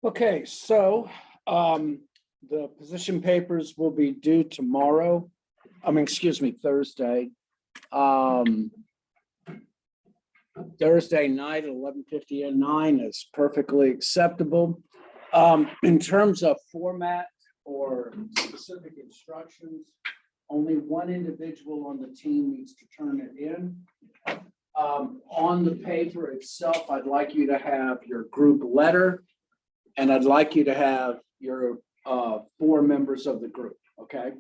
Okay, so the position papers will be due tomorrow. Thursday. Thursday night at 11:50 and 9 is perfectly acceptable. In terms of format or specific instructions, only one individual on the team needs to turn it in. On the paper itself, I'd like you to have your group letter, and I'd like you to have your 4 members of the group, okay?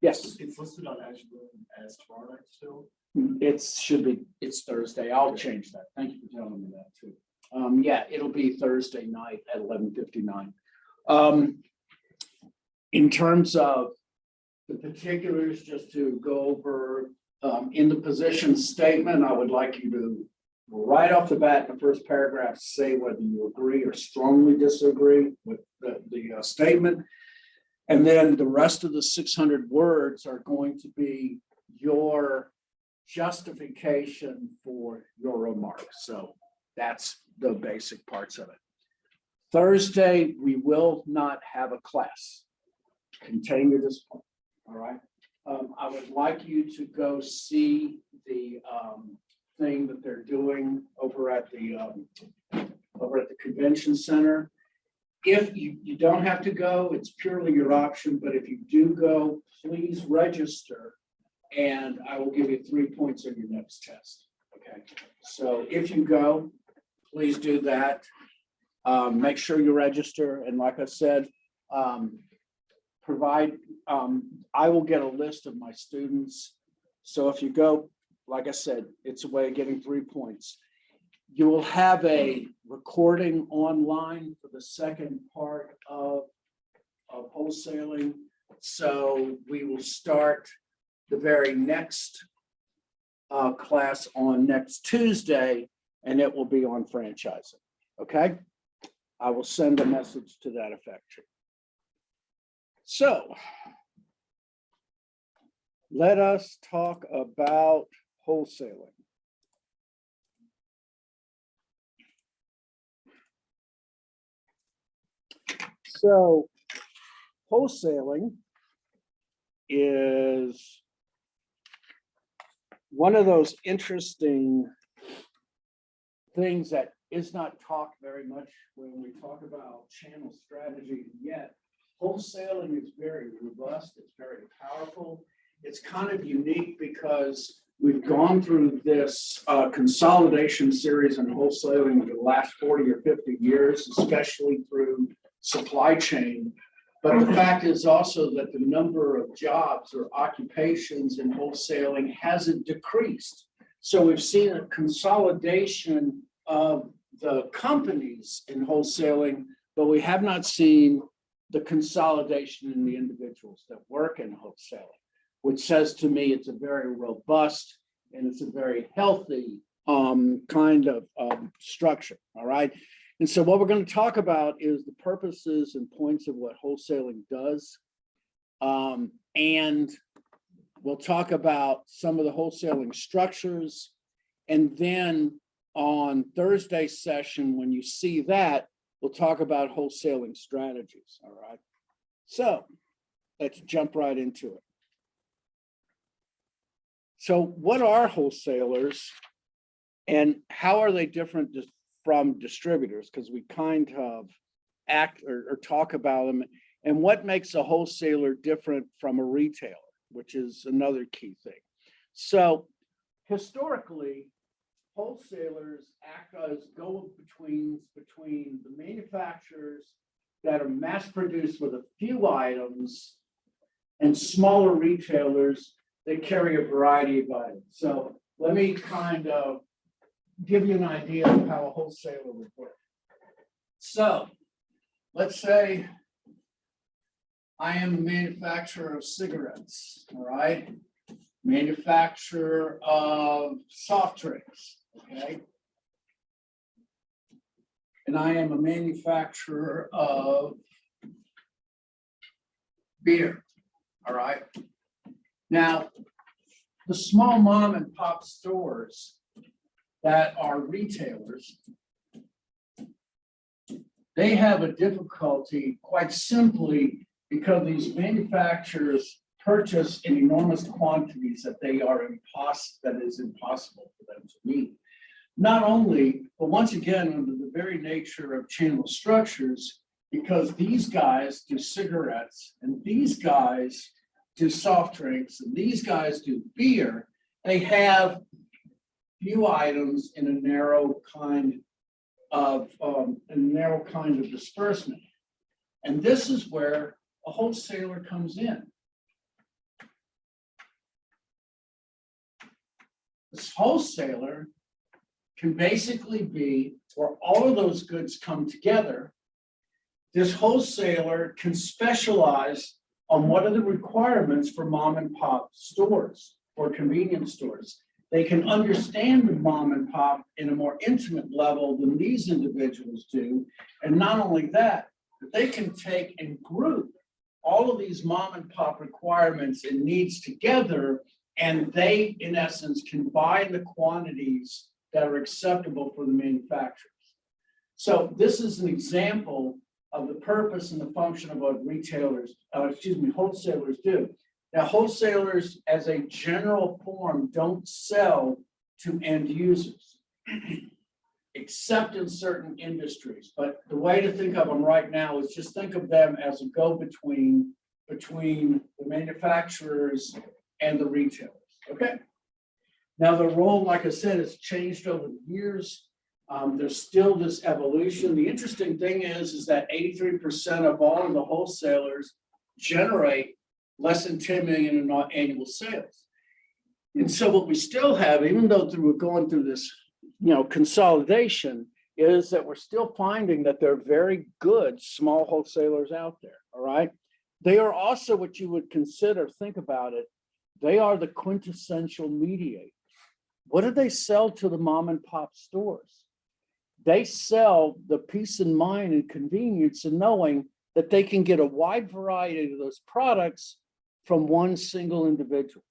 Yes, It's listed on as tomorrow night still. it's Thursday. I'll change that. Thank you for telling me that too. Yeah, it'll be Thursday night at 11:59. In terms of the particulars, just to go over, in the position statement, I would like you to right off the bat in the first paragraph say whether you agree or strongly disagree with the statement. And then the rest of the 600 words are going to be your justification for your remarks. So that's the basic parts of it. Thursday, we will not have a class. Continue this point, all right? I would like you to go see the thing that they're doing over at the convention center. If you don't have to go, it's purely your option, but if you do go, please register and I will give you 3 points on your next test, okay? So if you go, please do that. Make sure you register, and like I said, I will get a list of my students. So if you go, like I said, it's a way of getting 3 points. You will have a recording online for the second part of wholesaling. So we will start the very next class on next Tuesday, and it will be on franchising, okay? I will send a message to that effect. So let us talk about wholesaling. So wholesaling is one of those interesting things that is not talked very much when we talk about channel strategy yet. Wholesaling is very robust, it's very powerful. It's kind of unique because we've gone through this consolidation series in wholesaling for the last 40 or 50 years, especially through supply chain. But the fact is also that the number of jobs or occupations in wholesaling hasn't decreased. So we've seen a consolidation of the companies in wholesaling, but we have not seen the consolidation in the individuals that work in wholesaling, which says to me it's a very robust and it's a very healthy kind of structure, all right? And so what we're going to talk about is the purposes and points of what wholesaling does. And we'll talk about some of the wholesaling structures. And then on Thursday's session, when you see that, we'll talk about wholesaling strategies, all right? So let's jump right into it. So what are wholesalers and how are they different from distributors? Because we kind of act or talk about them, and what makes a wholesaler different from a retailer, which is another key thing. So historically, wholesalers act as go-betweens between the manufacturers that are mass-produced with a few items and smaller retailers that carry a variety of items. So let me kind of give you an idea of how a wholesaler would work. So let's say I am a manufacturer of cigarettes, all right? Manufacturer of soft drinks, okay? And I am a manufacturer of beer, all right? Now, the small mom and pop stores that are retailers, they have a difficulty quite simply because these manufacturers purchase in enormous quantities that that is impossible for them to meet. Not only, but once again, under the very nature of channel structures, because these guys do cigarettes and these guys do soft drinks and these guys do beer, they have few items in a narrow kind of disbursement. And this is where a wholesaler comes in. This wholesaler can basically be where all of those goods come together. This wholesaler can specialize on what are the requirements for mom and pop stores or convenience stores. They can understand the mom and pop in a more intimate level than these individuals do. And not only that, but they can take and group all of these mom and pop requirements and needs together, and they, in essence, can buy the quantities that are acceptable for the manufacturers. So this is an example of the purpose and the function of what wholesalers do. Now, wholesalers, as a general form, don't sell to end users, except in certain industries. But the way to think of them right now is just think of them as a go-between between the manufacturers and the retailers, okay? Now, the role, like I said, has changed over the years. There's still this evolution. The interesting thing is that 83% of all of the wholesalers generate less than 10 million in annual sales. And so what we still have, even though we're going through this, consolidation, is that we're still finding that there are very good small wholesalers out there, all right? They are also what you would consider, think about it, they are the quintessential mediators. What do they sell to the mom and pop stores? They sell the peace of mind and convenience of knowing that they can get a wide variety of those products from one single individual.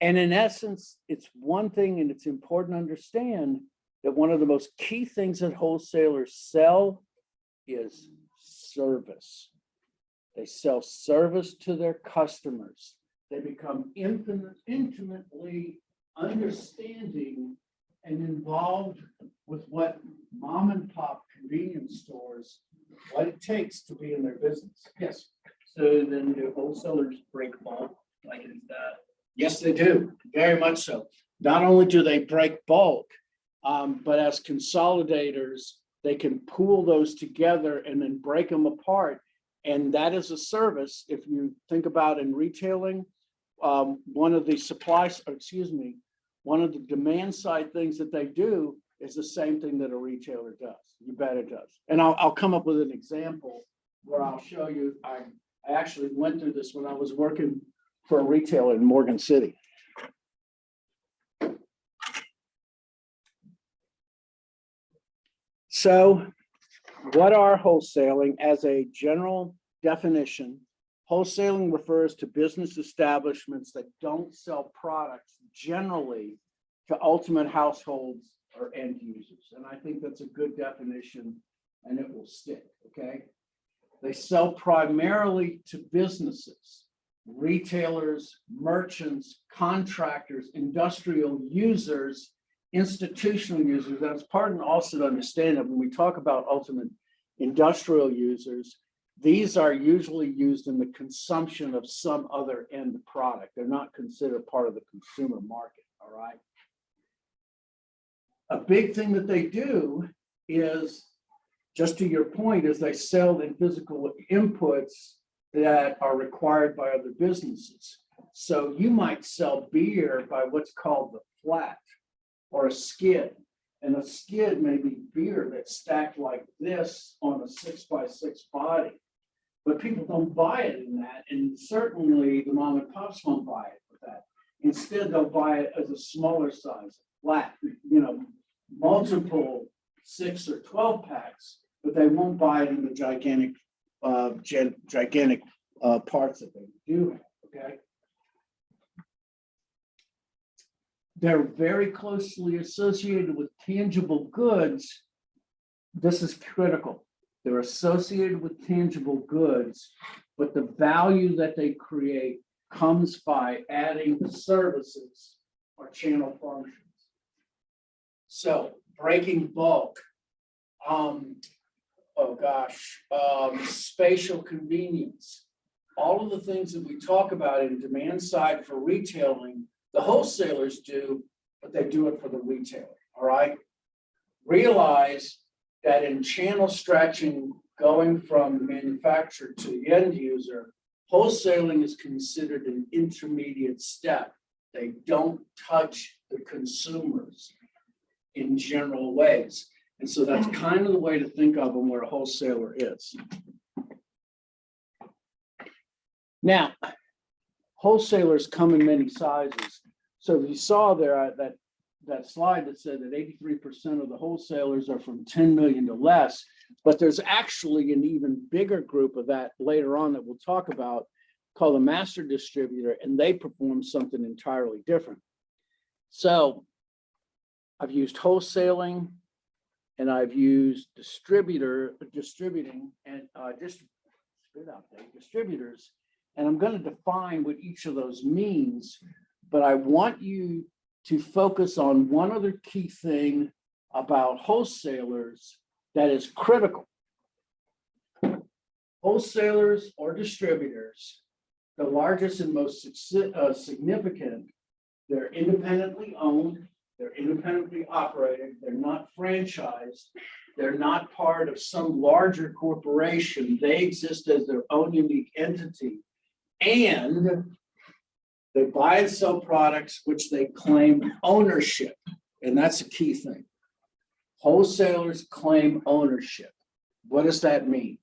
And in essence, it's one thing, and it's important to understand that one of the most key things that wholesalers sell is service. They sell service to their customers. They become intimately understanding and involved with what mom and pop convenience stores, what it takes to be in their business. Yes. So then do wholesalers break bulk? Like, is that? Yes, they do, very much so. Not only do they break bulk, but as consolidators, they can pool those together and then break them apart. And that is a service. If you think about in retailing, one of the one of the demand side things that they do is the same thing that a retailer does. You bet it does. And I'll come up with an example where I'll show you. I actually went through this when I was working for a retailer in Morgan City. So what are wholesaling? As a general definition, wholesaling refers to business establishments that don't sell products generally to ultimate households or end users. And I think that's a good definition and it will stick, okay? They sell primarily to businesses, retailers, merchants, contractors, industrial users, institutional users. That's important also to understand that when we talk about ultimate industrial users, these are usually used in the consumption of some other end product. They're not considered part of the consumer market, all right? A big thing that they do is, just to your point, is they sell in physical inputs that are required by other businesses. So you might sell beer by what's called the flat or a skid. And a skid may be beer that's stacked like this on a 6x6 body. But people don't buy it in that. And certainly the mom and pops won't buy it with that. Instead, they'll buy it as a smaller size, flat, multiple 6 or 12 packs, but they won't buy it in the gigantic parts that they do have, okay? They're very closely associated with tangible goods this is critical. They're associated with tangible goods, but the value that they create comes by adding the services or channel functions. So breaking bulk, spatial convenience, all of the things that we talk about in demand side for retailing, the wholesalers do, but they do it for the retailer, all right? Realize that in channel stretching, going from the manufacturer to the end user, wholesaling is considered an intermediate step. They don't touch the consumers in general ways. And so that's kind of the way to think of them where a wholesaler is. Now, wholesalers come in many sizes. So if you saw there that slide that said that 83% of the wholesalers are from 10 million to less, but there's actually an even bigger group of that later on that we'll talk about called a master distributor, and they perform something entirely different. So I've used wholesaling and I've used distributing and distributors, and I'm going to define what each of those means, but I want you to focus on one other key thing about wholesalers that is critical. Wholesalers or distributors, the largest and most significant, they're independently owned, they're independently operated, they're not franchised, they're not part of some larger corporation. They exist as their own unique entity, and they buy and sell products which they claim ownership, and that's a key thing. Wholesalers claim ownership. What does that mean?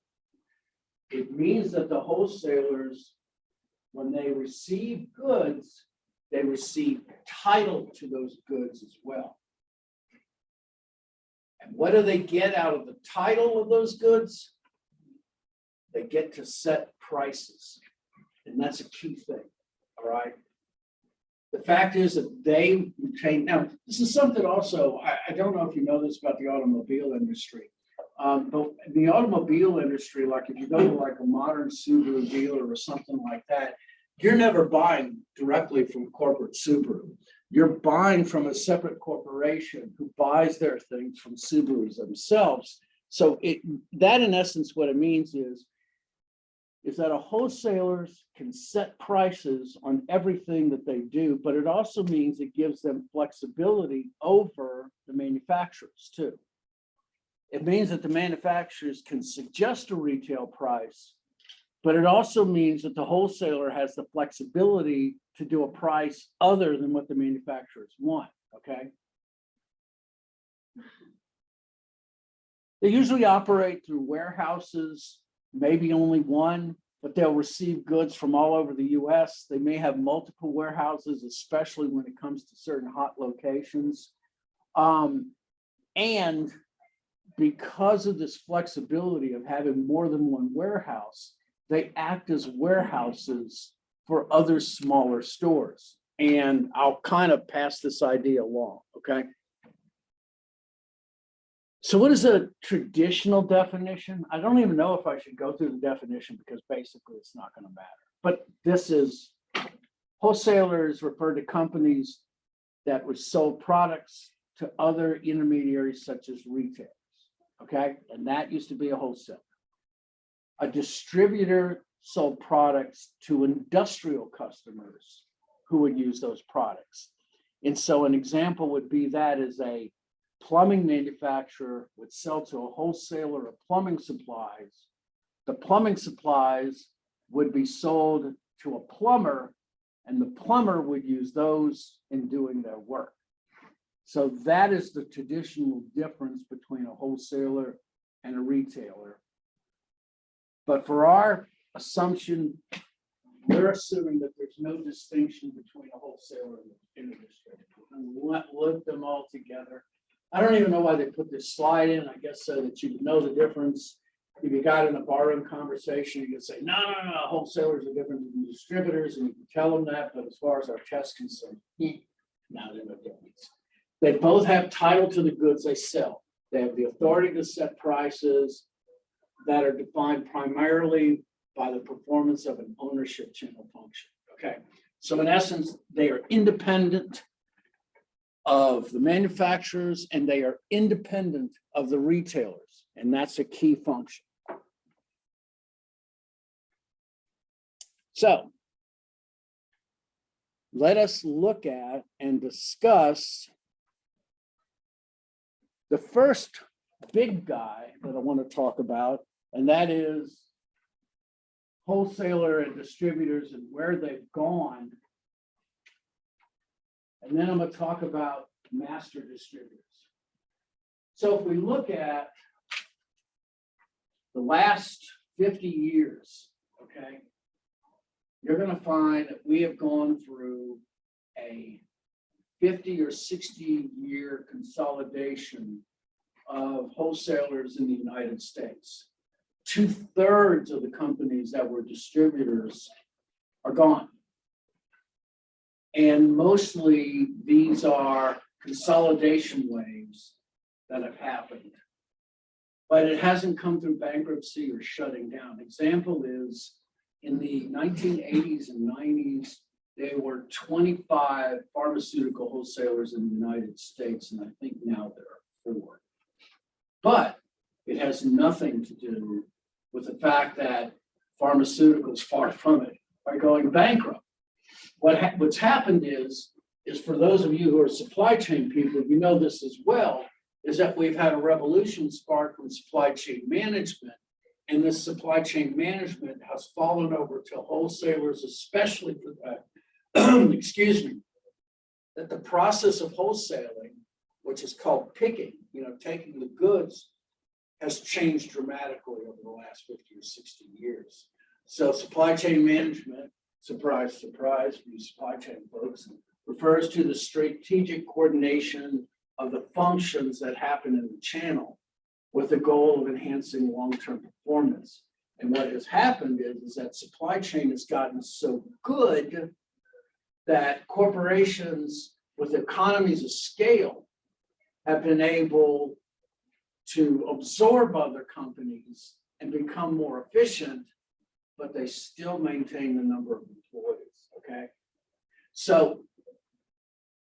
It means that the wholesalers, when they receive goods, they receive title to those goods as well. And what do they get out of the title of those goods? They get to set prices. And that's a key thing, all right? The fact is that they retain, now, this is something also, I don't know if you know this about the automobile industry, but the automobile industry, like if you go to like a modern Subaru dealer or something like that, you're never buying directly from corporate Subaru. You're buying from a separate corporation who buys their things from Subarus themselves. So that in essence, what it means is that a wholesalers can set prices on everything that they do, but it also means it gives them flexibility over the manufacturers too. It means that the manufacturers can suggest a retail price, but it also means that the wholesaler has the flexibility to do a price other than what the manufacturers want, okay? They usually operate through warehouses, maybe only one, but they'll receive goods from all over the US. They may have multiple warehouses, especially when it comes to certain hot locations. And because of this flexibility of having more than one warehouse, they act as warehouses for other smaller stores. And I'll kind of pass this idea along, okay? So what is a traditional definition? I don't even know if I should go through the definition because basically it's not going to matter. But this is, wholesalers refer to companies that sold products to other intermediaries such as retailers, okay? And that used to be a wholesaler. A distributor sold products to industrial customers who would use those products. And so an example would be that as a plumbing manufacturer would sell to a wholesaler of plumbing supplies. The plumbing supplies would be sold to a plumber, and the plumber would use those in doing their work. So that is the traditional difference between a wholesaler and a retailer. But for our assumption, we're assuming that there's no distinction between a wholesaler and a distributor. And lump them all together. I don't even know why they put this slide in, I guess so that you would know the difference. If you got in a barroom conversation, you could say, no, wholesalers are different than distributors, and you can tell them that, but as far as our test concerned, no, there's no difference. They both have title to the goods they sell. They have the authority to set prices that are defined primarily by the performance of an ownership channel function. Okay, so in essence, they are independent of the manufacturers and they are independent of the retailers, and that's a key function. So let us look at and discuss the first big guy that I want to talk about, and that is wholesaler and distributors and where they've gone. And then I'm going to talk about master distributors. So if we look at the last 50 years, okay, you're going to find that we have gone through a 50 or 60 year consolidation of wholesalers in the United States. 2/3 of the companies that were distributors are gone. And mostly these are consolidation waves that have happened. But it hasn't come through bankruptcy or shutting down. Example is in the 1980s and 90s, there were 25 pharmaceutical wholesalers in the United States, and I think now there are 4. But it has nothing to do with the fact that pharmaceuticals, far from it, are going bankrupt. What's happened is for those of you who are supply chain people, you know this as well, is that we've had a revolution sparked from supply chain management. And this supply chain management has fallen over to wholesalers, especially for that, excuse me, that the process of wholesaling, which is called picking, taking the goods, has changed dramatically over the last 50 or 60 years. So supply chain management, surprise, surprise, for you supply chain folks, refers to the strategic coordination of the functions that happen in the channel with the goal of enhancing long-term performance. And what has happened is that supply chain has gotten so good that corporations with economies of scale have been able to absorb other companies and become more efficient, but they still maintain the number of employees, okay? So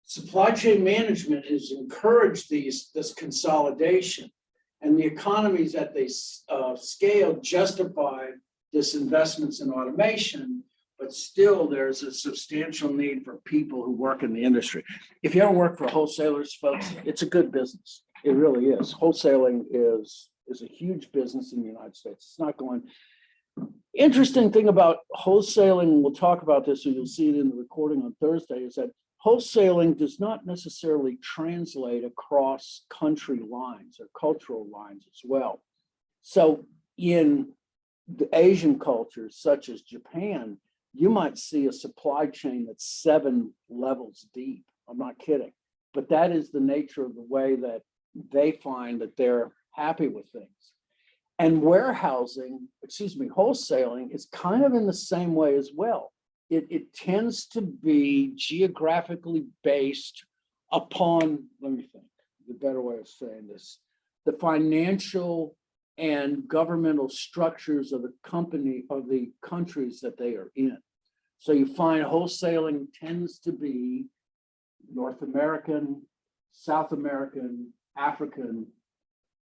supply chain management has encouraged this consolidation, and the economies that they scale justify this investments in automation, but still there's a substantial need for people who work in the industry. If you ever work for wholesalers, folks, it's a good business. It really is. Wholesaling is a huge business in the United States. It's not going. Interesting thing about wholesaling, and we'll talk about this, and you'll see it in the recording on Thursday, is that wholesaling does not necessarily translate across country lines or cultural lines as well. So in the Asian cultures, such as Japan, you might see a supply chain that's 7 levels deep. I'm not kidding. But that is the nature of the way that they find that they're happy with things. And wholesaling is kind of in the same way as well. It tends to be geographically based upon, let me think, the better way of saying this, the financial and governmental structures of the countries that they are in. So you find wholesaling tends to be North American, South American, African,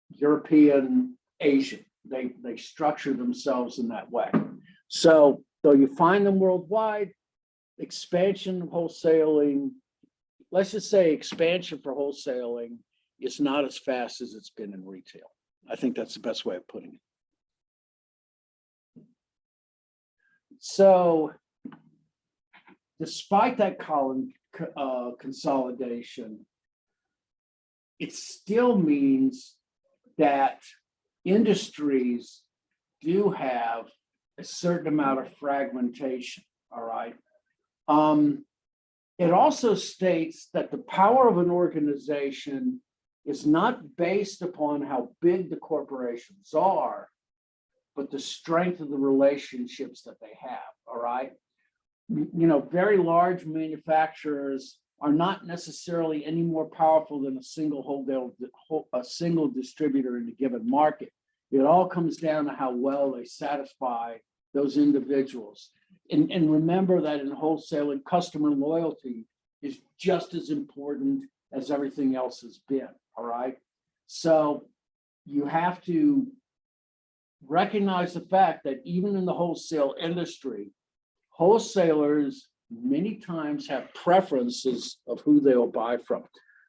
European, Asian. They structure themselves in that way. So though you find them worldwide, expansion of wholesaling, let's just say expansion for wholesaling is not as fast as it's been in retail. I think that's the best way of putting it. So despite that consolidation, it still means that industries do have a certain amount of fragmentation, all right? It also states that the power of an organization is not based upon how big the corporations are, but the strength of the relationships that they have, all right? Very large manufacturers are not necessarily any more powerful than a single distributor in a given market. It all comes down to how well they satisfy those individuals. And remember that in wholesaling, customer loyalty is just as important as everything else has been, all right? So you have to recognize the fact that even in the wholesale industry, wholesalers many times have preferences of who they'll buy from.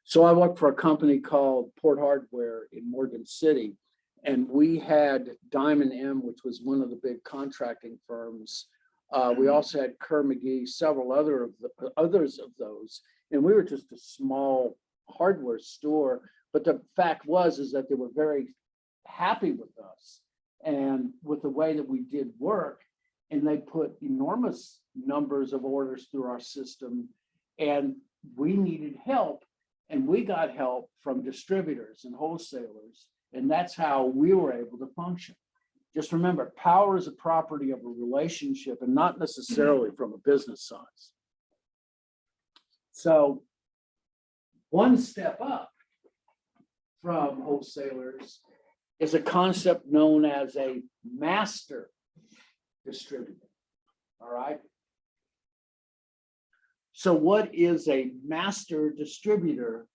So I work for a company called Port Hardware in Morgan City, and we had Diamond M, which was one of the big contracting firms. We also had Kerr McGee, several others of those, and we were just a small hardware store. But the fact is that they were very happy with us and with the way that we did work, and they put enormous numbers of orders through our system, and we needed help, and we got help from distributors and wholesalers, and that's how we were able to function. Just remember, power is a property of a relationship and not necessarily from a business size. So one step up from wholesalers is a concept known as a master distributor, all right? So what is a master distributor?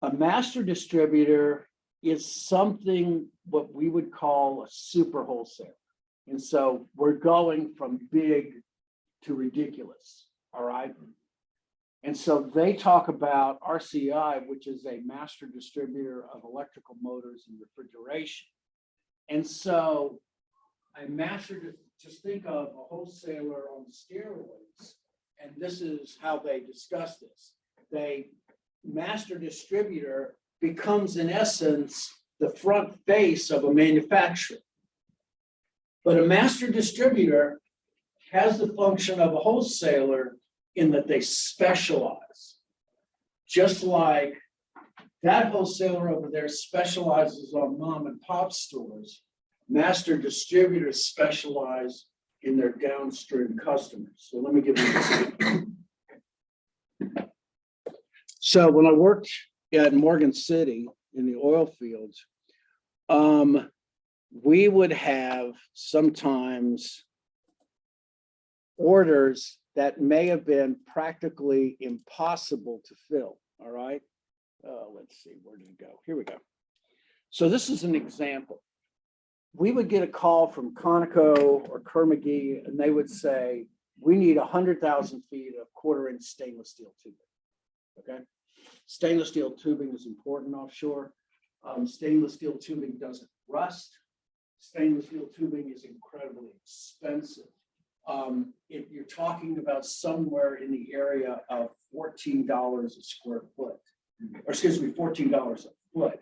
A master distributor is something what we would call a super wholesaler. And so we're going from big to ridiculous, all right? And so they talk about RCI, which is a master distributor of electrical motors and refrigeration. And so a master, just think of a wholesaler on steroids, and this is how they discuss this. Master distributor becomes in essence the front face of a manufacturer. But a master distributor has the function of a wholesaler in that they specialize. Just like that wholesaler over there specializes on mom and pop stores, master distributors specialize in their downstream customers. So let me give you an example. So when I worked at Morgan City in the oil fields, we would have sometimes orders that may have been practically impossible to fill, all right? Let's see, where did it go? Here we go. So this is an example. We would get a call from Conoco or Kerr McGee, and they would say, we need 100,000 feet of 1/4-inch stainless steel tubing, okay? Stainless steel tubing is important offshore. Stainless steel tubing doesn't rust. Stainless steel tubing is incredibly expensive. If you're talking about somewhere in the area of $14 a square foot, or excuse me, $14 a foot.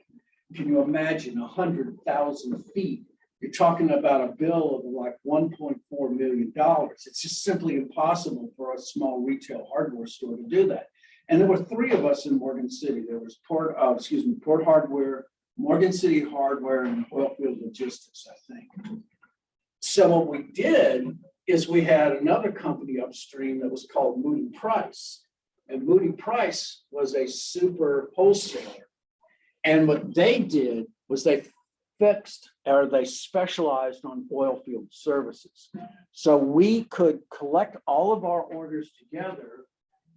Can you imagine 100,000 feet? You're talking about a bill of like $1.4 million. It's just simply impossible for a small retail hardware store to do that. And there were 3 of us in Morgan City. There was Port Hardware, Morgan City Hardware, and Oilfield Logistics, I think. So what we did is we had another company upstream that was called Moody Price. And Moody Price was a super wholesaler. And what they did was they specialized on oil field services. So we could collect all of our orders together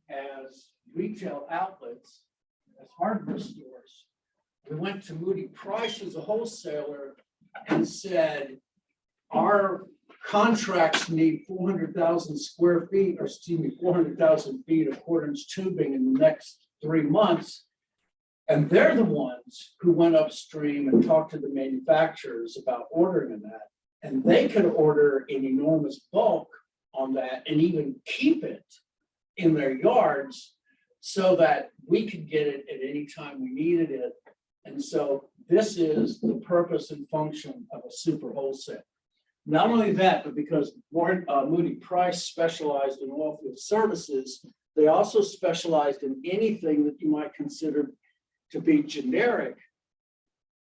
as retail outlets, as hardware stores. We went to Moody Price as a wholesaler and said, our contracts need 400,000 square feet, or excuse me, 400,000 feet of 1/4-inch tubing in the next 3 months. And they're the ones who went upstream and talked to the manufacturers about ordering that. And they could order in enormous bulk on that and even keep it in their yards so that we could get it at any time we needed it. And so this is the purpose and function of a super wholesale. Not only that, but because Moody Price specialized in oil field services, they also specialized in anything that you might consider to be generic,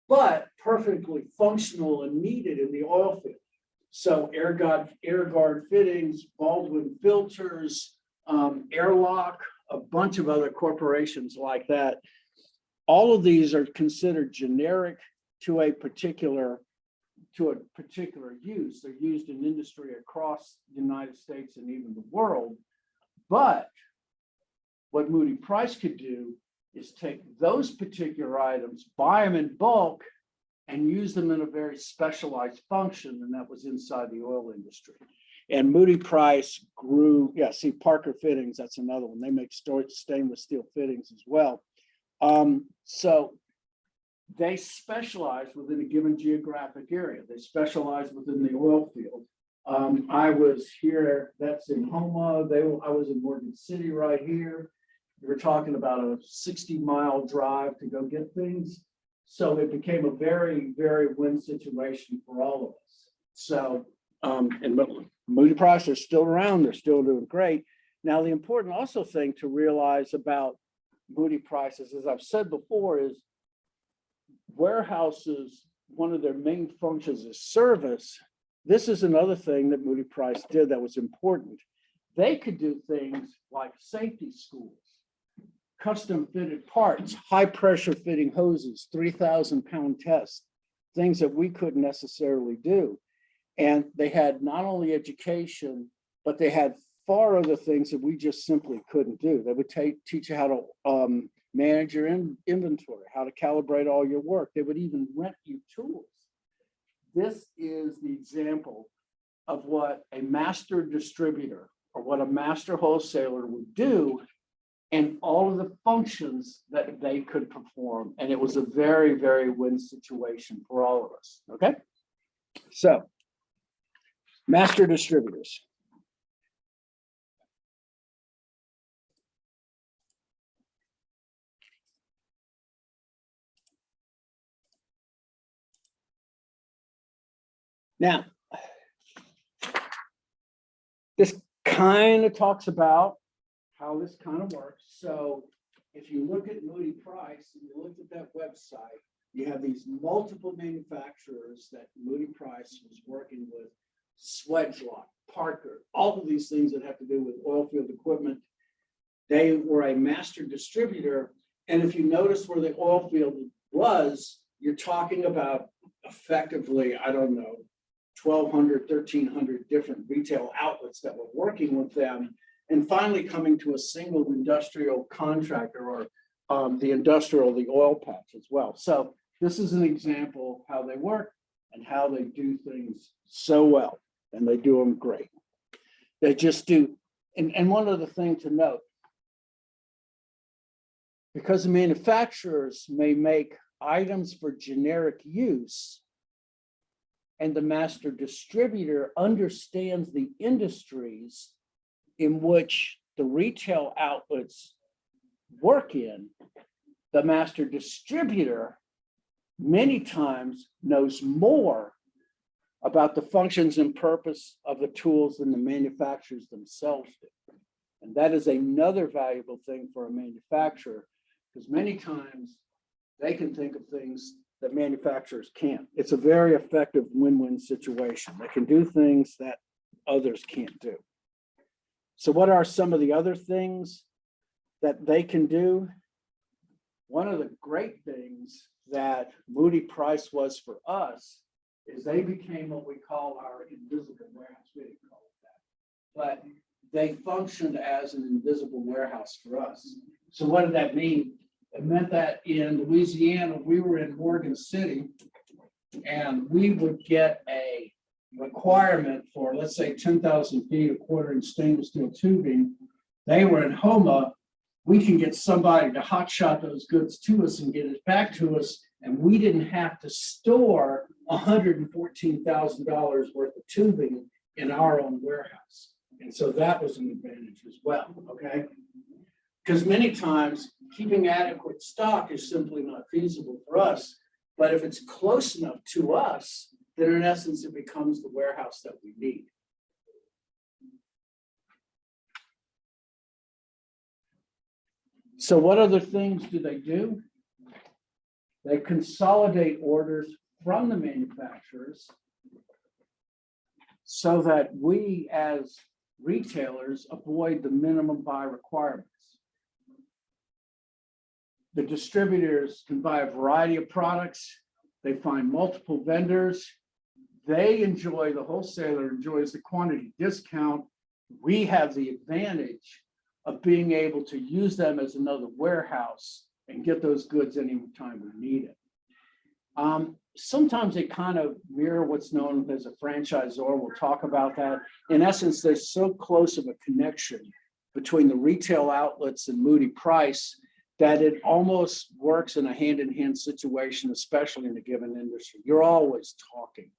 but perfectly functional and needed in the oil field. So air guard fittings, Baldwin filters, Airlock, a bunch of other corporations like that. All of these are considered generic to a particular use. They're used in industry across the United States and even the world. But what Moody Price could do is take those particular items, buy them in bulk, and use them in a very specialized function, and that was inside the oil industry. And Moody Price grew, yeah, see Parker Fittings, that's another one. They make stainless steel fittings as well. So they specialize within a given geographic area. They specialize within the oil field. I was here, that's in Homa. I was in Morgan City right here. We were talking about a 60-mile drive to go get things. So it became a very, very win situation for all of us. So, and Moody Price are still around. They're still doing great. Now, the important also thing to realize about Moody Prices, as I've said before, is warehouses, one of their main functions is service. This is another thing that Moody Price did that was important. They could do things like safety schools, custom fitted parts, high pressure fitting hoses, 3,000-pound tests, things that we couldn't necessarily do. And they had not only education, but they had far other things that we just simply couldn't do. They would teach you how to manage your inventory, how to calibrate all your work. They would even rent you tools. This is the example of what a master distributor or what a master wholesaler would do and all of the functions that they could perform. And it was a very, very win situation for all of us, okay? So, master distributors. Now, this kind of talks about how this kind of works. So if you look at Moody Price and you look at that website, you have these multiple manufacturers that Moody Price was working with, Swedlock, Parker, all of these things that have to do with oil field equipment. They were a master distributor. And if you notice where the oil field was, you're talking about effectively, I don't know, 1,200, 1,300 different retail outlets that were working with them, and finally coming to a single industrial contractor or the oil patch as well. So this is an example of how they work and how they do things so well, and they do them great. They just do. And one other thing to note, because the manufacturers may make items for generic use, and the master distributor understands the industries in which the retail outlets work in, the master distributor many times knows more about the functions and purpose of the tools than the manufacturers themselves do. And that is another valuable thing for a manufacturer, because many times they can think of things that manufacturers can't. It's a very effective win-win situation. They can do things that others can't do. So what are some of the other things that they can do? One of the great things that Moody Price was for us is they became what we call our invisible warehouse. We didn't call it that, but they functioned as an invisible warehouse for us. So what did that mean? It meant that in Louisiana, we were in Morgan City, and we would get a requirement for, let's say, 10,000 feet of quarter-inch stainless steel tubing. They were in Homa. We can get somebody to hotshot those goods to us and get it back to us, and we didn't have to store $114,000 worth of tubing in our own warehouse. And so that was an advantage as well, okay? Because many times keeping adequate stock is simply not feasible for us. But if it's close enough to us, then in essence, it becomes the warehouse that we need. So what other things do? They consolidate orders from the manufacturers so that we as retailers avoid the minimum buy requirements. The distributors can buy a variety of products. They find multiple vendors. They enjoy, the wholesaler enjoys the quantity discount. We have the advantage of being able to use them as another warehouse and get those goods anytime we need it. Sometimes they kind of mirror what's known as a franchisor. We'll talk about that. In essence, there's so close of a connection between the retail outlets and Moody Price that it almost works in a hand-in-hand situation, especially in a given industry. You're always talking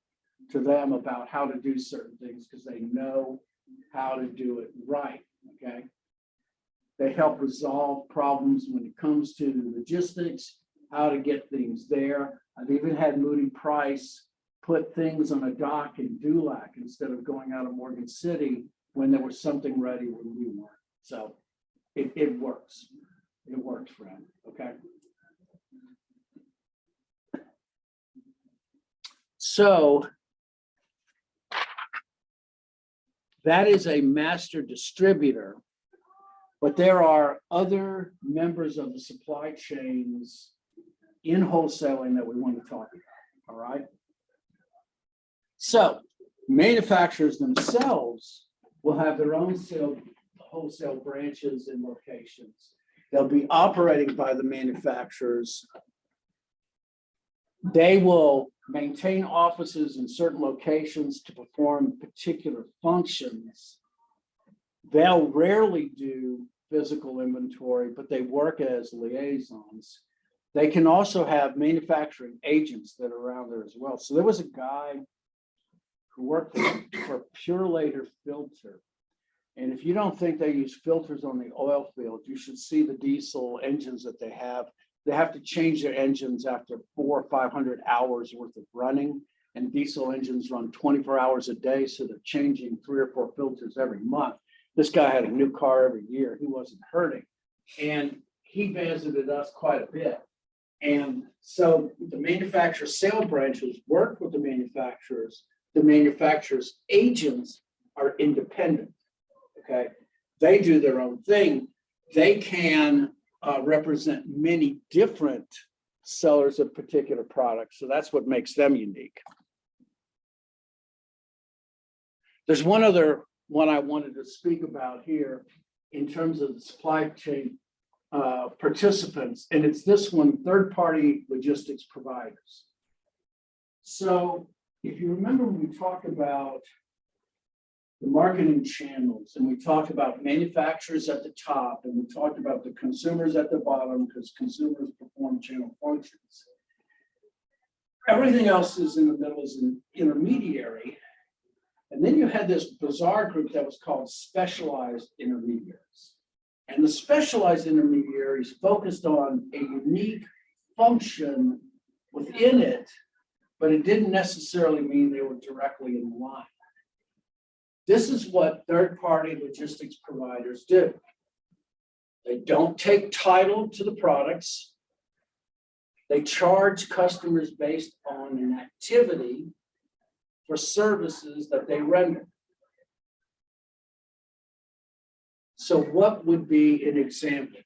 to them about how to do certain things because they know how to do it right, okay? They help resolve problems when it comes to logistics, how to get things there. I've even had Moody Price put things on a dock in Dulac instead of going out of Morgan City when there was something ready when we weren't. So it works. It works, friend, okay? So that is a master distributor, but there are other members of the supply chains in wholesaling that we want to talk about, all right? So manufacturers themselves will have their own wholesale branches and locations. They'll be operating by the manufacturers. They will maintain offices in certain locations to perform particular functions. They'll rarely do physical inventory, but they work as liaisons. They can also have manufacturing agents that are around there as well. So there was a guy who worked for Pure Later Filter. And if you don't think they use filters on the oil field, you should see the diesel engines that they have. They have to change their engines after 400 or 500 hours worth of running. And diesel engines run 24 hours a day. So they're changing 3 or 4 filters every month. This guy had a new car every year. He wasn't hurting. And he visited us quite a bit. And so the manufacturer sale branches work with the manufacturers. The manufacturer's agents are independent. Okay, they do their own thing. They can represent many different sellers of particular products. So that's what makes them unique. There's one other one I wanted to speak about here in terms of the supply chain participants, and it's this one, third-party logistics providers. So if you remember, we talked about the marketing channels, and we talked about manufacturers at the top, and we talked about the consumers at the bottom because consumers perform channel functions. Everything else is in the middle is an intermediary. And then you had this bizarre group that was called specialized intermediaries. And the specialized intermediaries focused on a unique function within it, but it didn't necessarily mean they were directly in line. This is what third-party logistics providers do. They don't take title to the products. They charge customers based on an activity for services that they render. So what would be an example?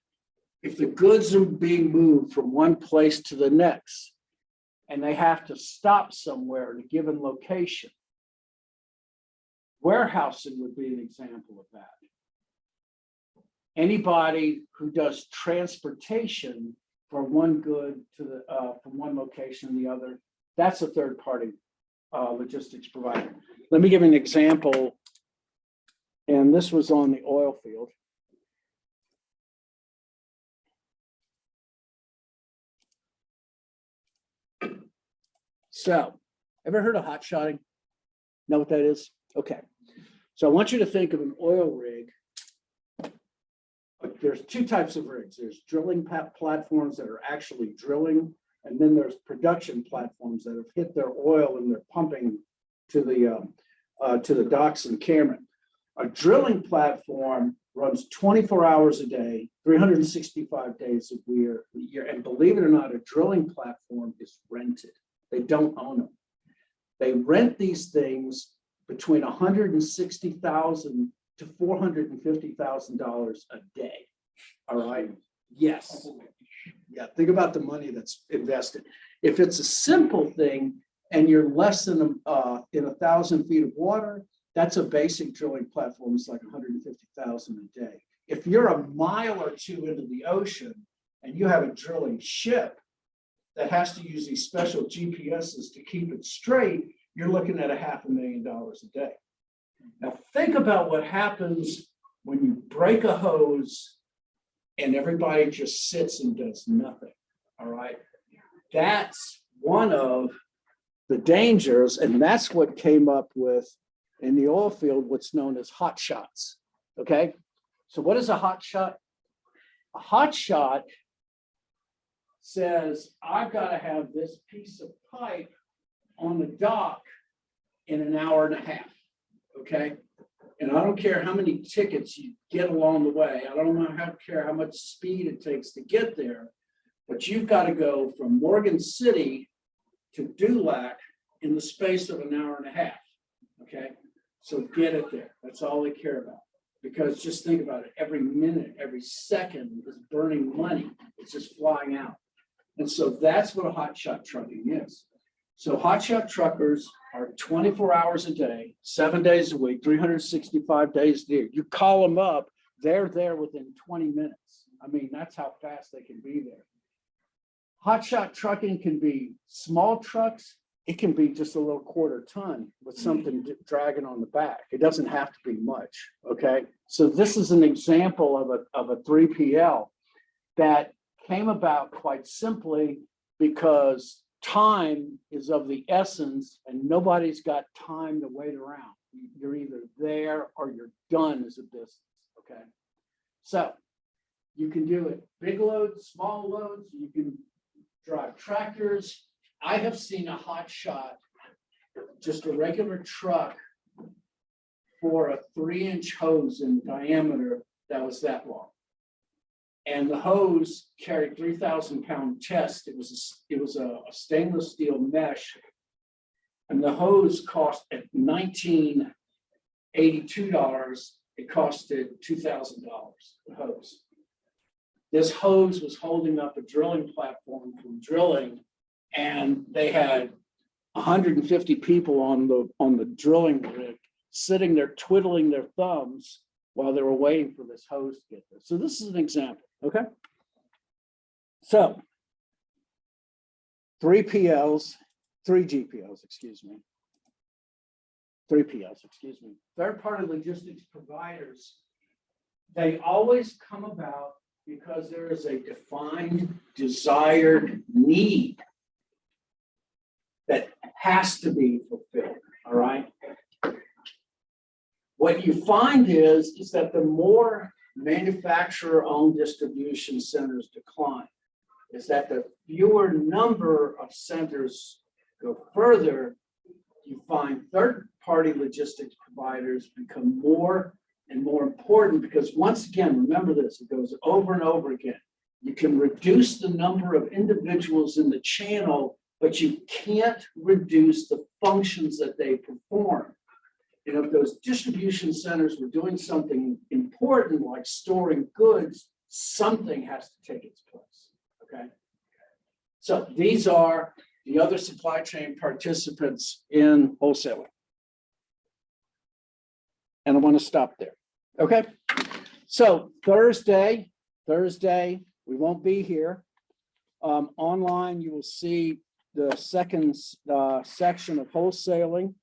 If the goods are being moved from one place to the next, and they have to stop somewhere at a given location, warehousing would be an example of that. Anybody who does transportation from one good to the from one location to the other, that's a third-party logistics provider. Let me give an example, and this was on the oil field. So, ever heard of hot shotting? Know what that is? Okay. So I want you to think of an oil rig. There's 2 types of rigs. There's drilling platforms that are actually drilling, and then there's production platforms that have hit their oil and they're pumping to the docks in Cameron. A drilling platform runs 24 hours a day, 365 days a year. And believe it or not, a drilling platform is rented. They don't own them. They rent these things between $160,000 to $450,000 a day. All right. Yes. Yeah. Think about the money that's invested. If it's a simple thing and you're less than in 1,000 feet of water, that's a basic drilling platform. It's like 150,000 a day. If you're a mile or two into the ocean and you have a drilling ship that has to use these special GPSs to keep it straight, you're looking at $500,000 a day. Now think about what happens when you break a hose and everybody just sits and does nothing. All right. That's one of the dangers, and that's what came up with in the oil field, what's known as hot shots. Okay. So what is a hot shot? A hot shot says, I've got to have this piece of pipe on the dock in an hour and a half. Okay. And I don't care how many tickets you get along the way. I don't care how much speed it takes to get there, but you've got to go from Morgan City to Dulac in the space of an hour and a half. Okay. So get it there. That's all they care about. Because just think about it. Every minute, every second is burning money. It's just flying out. And so that's what a hotshot trucking is. So hotshot truckers are 24 hours a day, 7 days a week, 365 days a year. You call them up, they're there within 20 minutes. I mean, that's how fast they can be there. Hotshot trucking can be small trucks. It can be just a little quarter ton with something dragging on the back. It doesn't have to be much, okay? So this is an example of a 3PL that came about quite simply because time is of the essence and nobody's got time to wait around. You're either there or you're done as a business, okay? So you can do it big loads, small loads, you can drive tractors. I have seen a hot shot, just a regular truck for a 3-inch hose in diameter that was that long. And the hose carried 3,000-pound test. It was a stainless steel mesh. And the hose cost at $1,982. It costed $2,000, the hose. This hose was holding up a drilling platform from drilling, and they had 150 people on the drilling rig sitting there twiddling their thumbs while they were waiting for this hose to get there. So this is an example, okay? So 3 GPLs, excuse me. Third-party logistics providers, they always come about because there is a defined, desired need that has to be fulfilled, all right? What you find is that the more manufacturer-owned distribution centers decline, is that the fewer number of centers go further, you find third-party logistics providers become more and more important because once again, remember this, it goes over and over again. You can reduce the number of individuals in the channel, but you can't reduce the functions that they perform. You know, if those distribution centers were doing something important like storing goods, something has to take its place, okay? So these are the other supply chain participants in wholesaling. And I want to stop there, okay? So Thursday, we won't be here. Online, you will see the second section of wholesaling.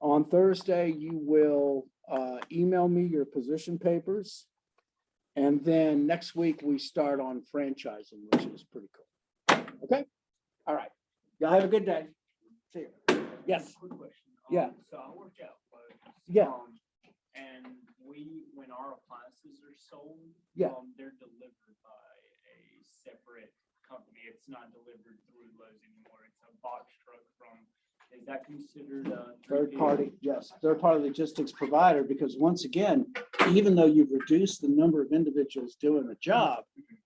On Thursday, you will email me your position papers. And then next week, we start on franchising, which is pretty cool. Okay? All right. Y'all have a good day. See you. Yes. Quick question. Yeah. So I work out. Yeah. And when our appliances are sold, Yeah. They're delivered by a separate company. It's not delivered through Lowe's anymore. It's a box truck from. Is that considered a Third party, yes, third party logistics provider, because once again, even though you've reduced the number of individuals doing the job,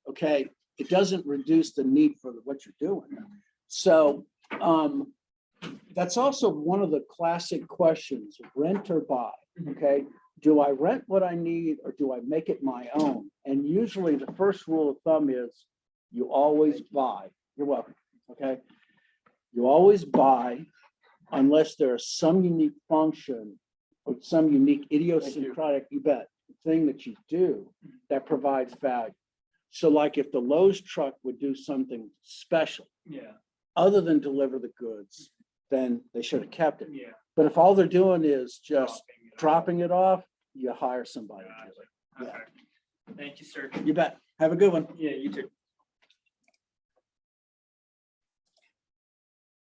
okay, it doesn't reduce the need for what you're doing. So that's also one of the classic questions, rent or buy, okay? do I rent what I need or do I make it my own? And usually the first rule of thumb is you always buy. You're welcome. Okay. You always buy unless there's some unique function or some unique idiosyncratic, you bet, thing that you do that provides value. So like if the Lowe's truck would do something special Yeah, other than deliver the goods, then they should have kept it. yeah. But if all they're doing is just Dropping dropping it off, you hire somebody. to do it. it. Okay. Thank you, sir. You bet. Have a good one. Yeah, you too.